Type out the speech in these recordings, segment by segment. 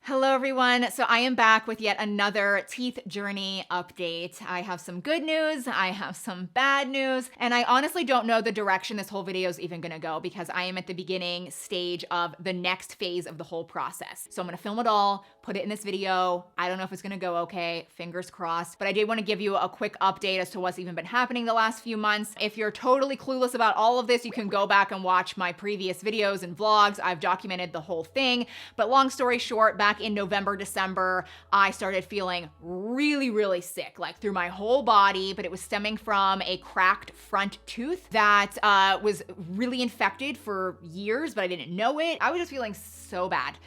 Hello everyone. So I am back with yet another teeth journey update. I have some good news, I have some bad news, and I honestly don't know the direction this whole video is even gonna go because I am at the beginning stage of the next phase of the whole process. So I'm gonna film it all, put it in this video. I don't know if it's gonna go okay, fingers crossed, but I did wanna give you a quick update as to what's even been happening the last few months. If you're totally clueless about all of this, you can go back and watch my previous videos and vlogs. I've documented the whole thing, but long story short, back in November, December, I started feeling really sick, like through my whole body, but it was stemming from a cracked front tooth that was really infected for years, but I didn't know it. I was just feeling so bad.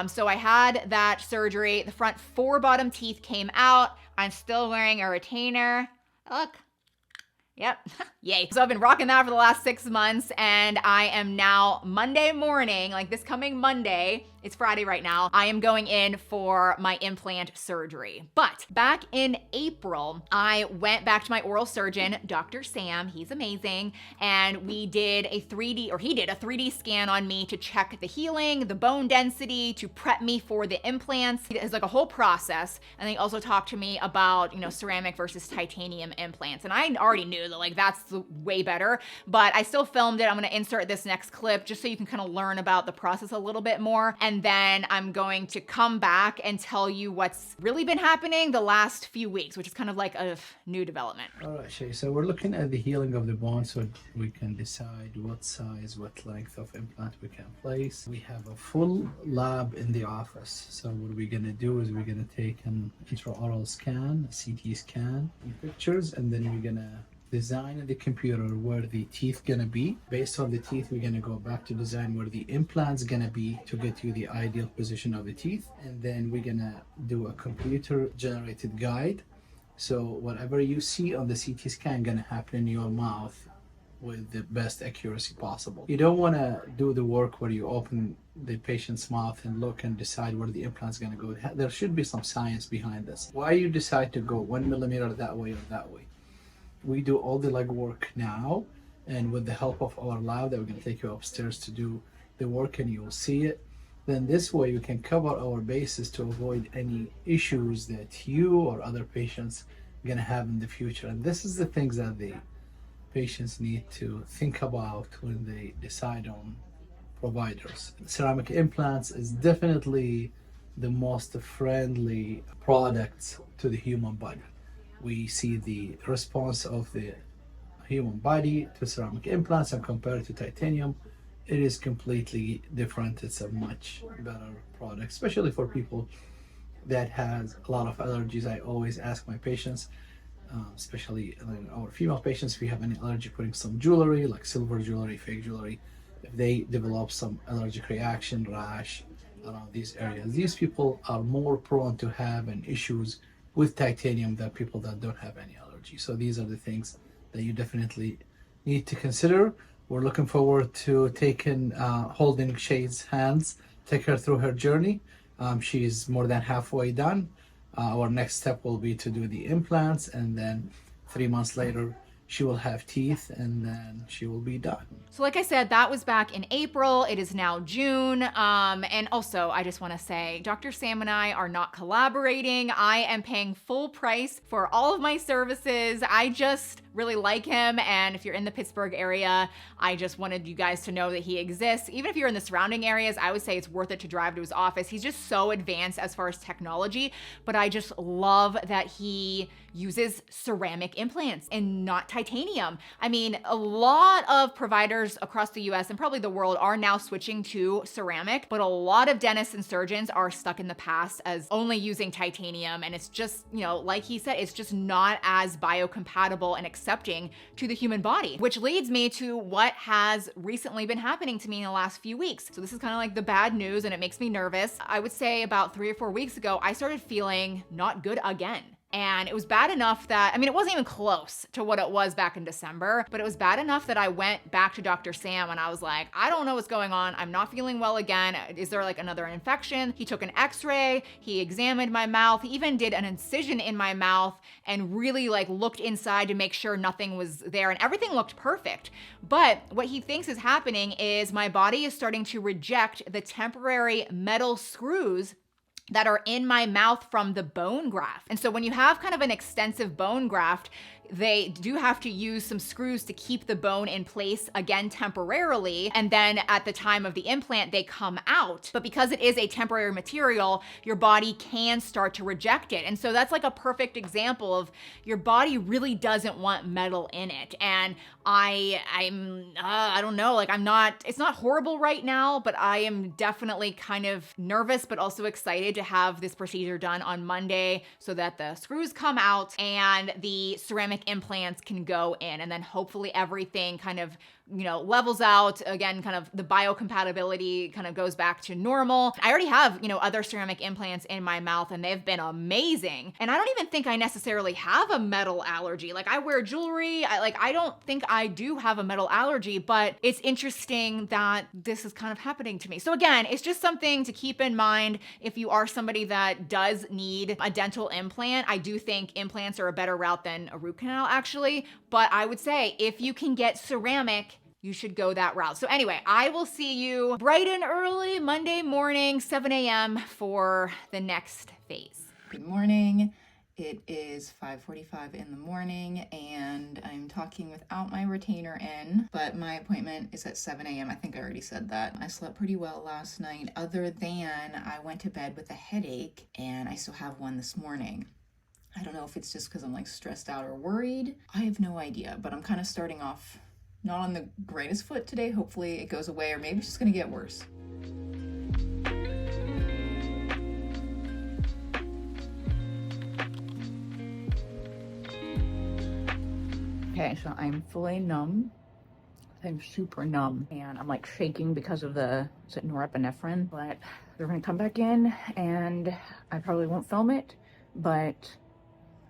So I had that surgery. The front 4 bottom teeth came out. I'm still wearing a retainer. Look. Yep, yay. So I've been rocking that for the last 6 months, and I am now Monday morning, like this coming Monday, it's Friday right now, I am going in for my implant surgery. But back in April, I went back to my oral surgeon, Dr. Sam, he's amazing, and we did a 3D, or he did a 3D scan on me to check the healing, the bone density, to prep me for the implants. It's like a whole process, and he also talked to me about, ceramic versus titanium implants, and I already knew that like that's way better, but I still filmed it. I'm gonna insert this next clip just so you can kind of learn about the process a little bit more. And then I'm going to come back and tell you what's really been happening the last few weeks, which is kind of like a new development. All right, Shea. So we're looking at the healing of the bone so we can decide what size, what length of implant we can place. We have a full lab in the office. So what we're gonna do is we're gonna take an intraoral scan, a CT scan, pictures, and then we're gonna design in the computer where the teeth gonna be. Based on the teeth, we're gonna go back to design where the implant's gonna be to get you the ideal position of the teeth. And then we're gonna do a computer generated guide. So whatever you see on the CT scan gonna happen in your mouth with the best accuracy possible. You don't wanna do the work where you open the patient's mouth and look and decide where the implant's gonna go. There should be some science behind this. Why you decide to go 1 millimeter that way or that way? We do all the legwork now, and with the help of our lab that we're going to take you upstairs to do the work and you'll see it. Then this way we can cover our bases to avoid any issues that you or other patients are going to have in the future. And this is the things that the patients need to think about when they decide on providers. Ceramic implants is definitely the most friendly product to the human body. We see the response of the human body to ceramic implants and compare it to titanium. It is completely different. It's a much better product, especially for people that has a lot of allergies. I always ask my patients, especially our female patients, if you have any allergy putting some jewelry, like silver jewelry, fake jewelry, if they develop some allergic reaction, rash around these areas. These people are more prone to having issues with titanium than people that don't have any allergy. So these are the things that you definitely need to consider. We're looking forward to holding Shea's hands, take her through her journey. She's more than halfway done. Our next step will be to do the implants, and then 3 months later, she will have teeth, and then she will be done. So like I said, that was back in April. It is now June. And also, I just want to say, Dr. Sam and I are not collaborating. I am paying full price for all of my services. I just really like him. And if you're in the Pittsburgh area, I just wanted you guys to know that he exists. Even if you're in the surrounding areas, I would say it's worth it to drive to his office. He's just so advanced as far as technology, but I just love that he uses ceramic implants and not titanium. I mean, a lot of providers across the US and probably the world are now switching to ceramic, but a lot of dentists and surgeons are stuck in the past as only using titanium. And it's just, like he said, it's just not as biocompatible and accepting to the human body, which leads me to what has recently been happening to me in the last few weeks. So this is kind of like the bad news, and it makes me nervous. I would say about 3 or 4 weeks ago, I started feeling not good again. And it was bad enough that, it wasn't even close to what it was back in December, but it was bad enough that I went back to Dr. Sam and I was like, I don't know what's going on. I'm not feeling well again. Is there like another infection? He took an x-ray, he examined my mouth, he even did an incision in my mouth and really like looked inside to make sure nothing was there, and everything looked perfect. But what he thinks is happening is my body is starting to reject the temporary metal screws that are in my mouth from the bone graft. And so when you have kind of an extensive bone graft, they do have to use some screws to keep the bone in place again temporarily. And then at the time of the implant, they come out. But because it is a temporary material, your body can start to reject it. And so that's like a perfect example of your body really doesn't want metal in it. And I don't know, like it's not horrible right now, but I am definitely kind of nervous, but also excited to have this procedure done on Monday so that the screws come out and the ceramic implants can go in, and then hopefully everything kind of, levels out again, kind of the biocompatibility kind of goes back to normal. I already have, other ceramic implants in my mouth and they've been amazing. And I don't even think I necessarily have a metal allergy. Like I wear jewelry. I don't think I do have a metal allergy, but it's interesting that this is kind of happening to me. So again, it's just something to keep in mind if you are somebody that does need a dental implant. I do think implants are a better route than a root canal actually, but I would say if you can get ceramic, you should go that route. So anyway, I will see you bright and early Monday morning, 7 a.m. for the next phase. Good morning. It is 5:45 in the morning and I'm talking without my retainer in, but my appointment is at 7 a.m. I think I already said that. I slept pretty well last night, other than I went to bed with a headache and I still have one this morning. I don't know if it's just because I'm like stressed out or worried. I have no idea, but I'm kind of starting off not on the greatest foot today. Hopefully it goes away, or maybe it's just gonna get worse. Okay, so I'm fully numb. I'm super numb and I'm like shaking because of is it norepinephrine? But they're gonna come back in and I probably won't film it, but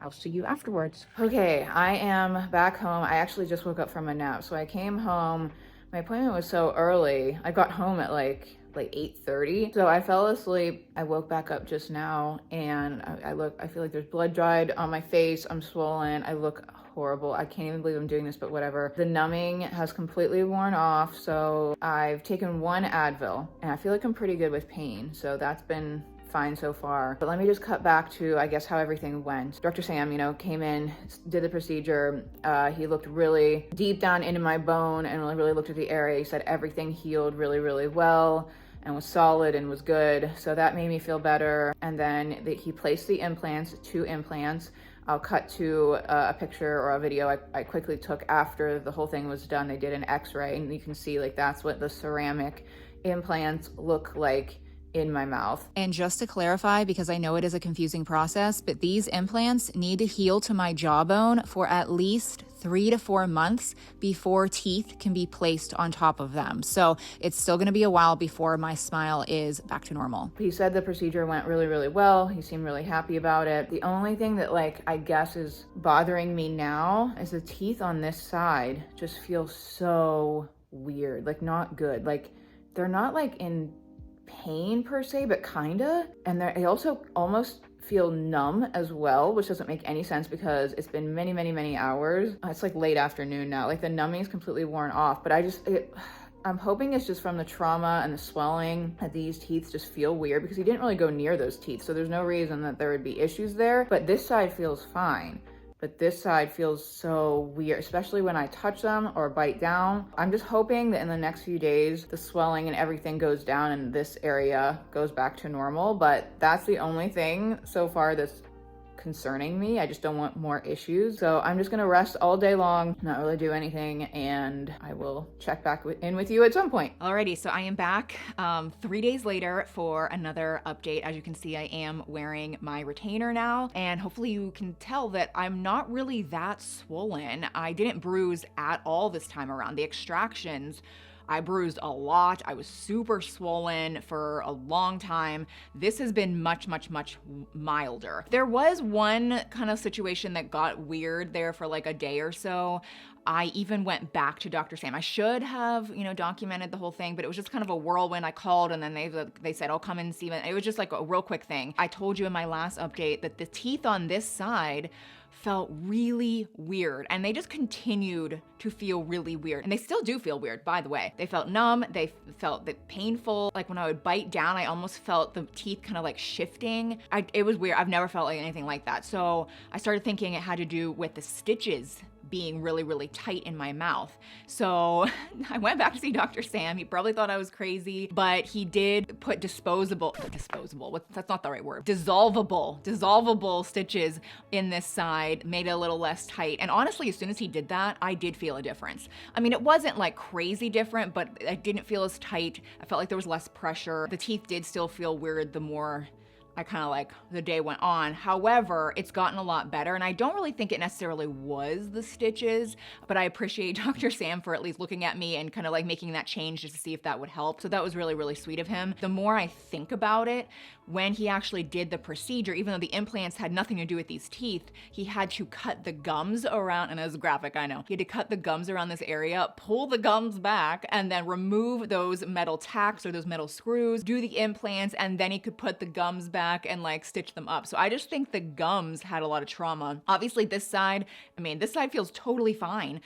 I'll see you afterwards. Okay, I am back home. I actually just woke up from a nap. So I came home. My appointment was so early. I got home at like 8:30. So I fell asleep. I woke back up just now and I feel like there's blood dried on my face. I'm swollen. I look horrible. I can't even believe I'm doing this, but whatever. The numbing has completely worn off. So I've taken one Advil and I feel like I'm pretty good with pain. So that's been fine so far. But let me just cut back to, I guess, how everything went. Dr. Sam, came in, did the procedure. He looked really deep down into my bone and really looked at the area. He said everything healed really, really well and was solid and was good. So that made me feel better. And then he placed the implants, 2 implants. I'll cut to a picture or a video I quickly took after the whole thing was done. They did an x-ray and you can see like that's what the ceramic implants look like in my mouth. And just to clarify, because I know it is a confusing process, but these implants need to heal to my jawbone for at least 3 to 4 months before teeth can be placed on top of them. So it's still gonna be a while before my smile is back to normal. He said the procedure went really, really well. He seemed really happy about it. The only thing that I guess is bothering me now is the teeth on this side just feel so weird, not good. They're not in pain per se, but kinda. And they also almost feel numb as well, which doesn't make any sense because it's been many, many, many hours. It's late afternoon now. The numbing is completely worn off, but I'm hoping it's just from the trauma and the swelling that these teeth just feel weird because he didn't really go near those teeth. So there's no reason that there would be issues there, but this side feels fine. But this side feels so weird, especially when I touch them or bite down. I'm just hoping that in the next few days, the swelling and everything goes down and this area goes back to normal. But that's the only thing so far that's concerning me. I just don't want more issues. So I'm just gonna rest all day long, not really do anything, and I will check back in with you at some point. Alrighty, so I am back 3 days later for another update. As you can see, I am wearing my retainer now, and hopefully you can tell that I'm not really that swollen. I didn't bruise at all this time around. The extractions, I bruised a lot. I was super swollen for a long time. This has been much, much, much milder. There was one kind of situation that got weird there for a day or so. I even went back to Dr. Sam. I should have, documented the whole thing, but it was just kind of a whirlwind. I called and then they said, "Oh, come and see." It was just a real quick thing. I told you in my last update that the teeth on this side felt really weird, and they just continued to feel really weird. And they still do feel weird, by the way. They felt numb, they felt painful. Like when I would bite down, I almost felt the teeth kind of like shifting. It was weird. I've never felt like anything like that. So I started thinking it had to do with the stitches being really, really tight in my mouth. So I went back to see Dr. Sam. He probably thought I was crazy, but he did put that's not the right word, dissolvable stitches in this side, made it a little less tight. And honestly, as soon as he did that, I did feel a difference. I mean, it wasn't like crazy different, but I didn't feel as tight. I felt like there was less pressure. The teeth did still feel weird the more I kind of like the day went on. However, it's gotten a lot better, and I don't really think it necessarily was the stitches, but I appreciate Dr. Sam for at least looking at me and kind of like making that change just to see if that would help. So that was really, really sweet of him. The more I think about it, when he actually did the procedure, even though the implants had nothing to do with these teeth, he had to cut the gums around, and it was graphic, I know. He had to cut the gums around this area, pull the gums back, and then remove those metal tacks or those metal screws, do the implants, and then he could put the gums back and like stitch them up. So I just think the gums had a lot of trauma. Obviously this side feels totally fine.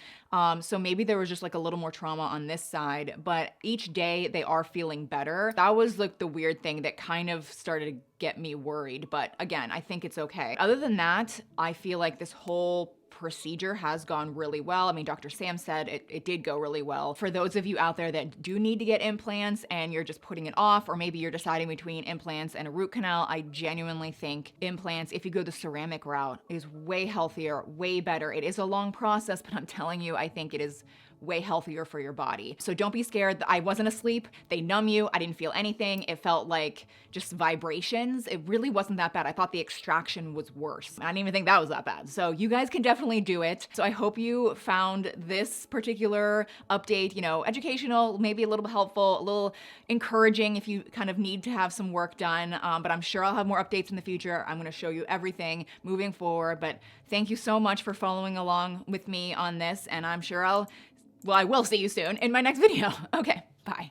So maybe there was just like a little more trauma on this side, but each day they are feeling better. That was like the weird thing that kind of started to get me worried. But again, I think it's okay. Other than that, I feel like this whole procedure has gone really well. I mean, Dr. Sam said it did go really well. For those of you out there that do need to get implants and you're just putting it off, or maybe you're deciding between implants and a root canal, I genuinely think implants, if you go the ceramic route, is way healthier, way better. It is a long process, but I'm telling you, I think it is way healthier for your body. So don't be scared. I wasn't asleep. They numb you. I didn't feel anything. It felt like just vibrations. It really wasn't that bad. I thought the extraction was worse. I didn't even think that was that bad. So you guys can definitely do it. So I hope you found this particular update, educational, maybe a little bit helpful, a little encouraging if you kind of need to have some work done. But I'm sure I'll have more updates in the future. I'm going to show you everything moving forward. But thank you so much for following along with me on this. And I'm sure I will see you soon in my next video. Okay, bye.